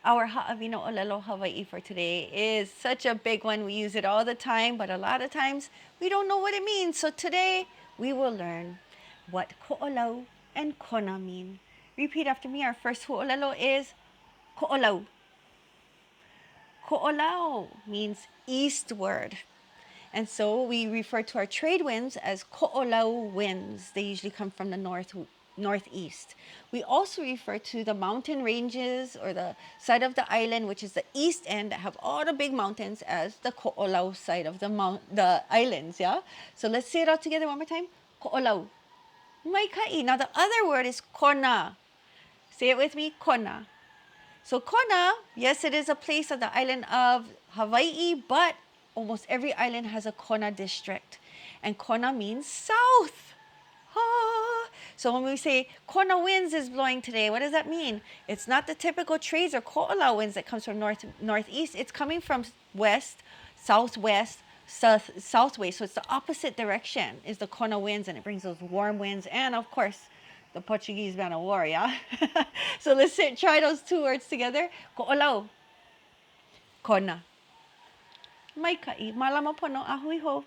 Our Haʻawina ʻōlelo Hawaiʻi for today is such a big one. We use it all the time, but a lot of times we don't know what it means. So today we will learn what Koʻolau and Kona mean. Repeat after me. Our first ʻōlelo is Koʻolau. Koʻolau means eastward. And so we refer to our trade winds as koʻolau winds. They usually come from the northeast. We also refer to the mountain ranges or the side of the island, which is the east end that have all the big mountains, as the koʻolau side of the islands, yeah? So let's say it all together one more time. Koʻolau. Maikaʻi. Now the other word is Kona. Say it with me, Kona. So Kona, yes, it is a place of the island of Hawaiʻi, but almost every island has a Kona district. And Kona means south. Ah. So when we say Kona winds is blowing today, what does that mean? It's not the typical trades or koʻolau winds that comes from northeast. It's coming from west, southwest, southway. So it's the opposite direction is the Kona winds, and it brings those warm winds. And of course, the Portuguese man of war, yeah? So let's try those two words together. Koʻolau. Kona. Maikaʻi. Malama pono. Ahui ho.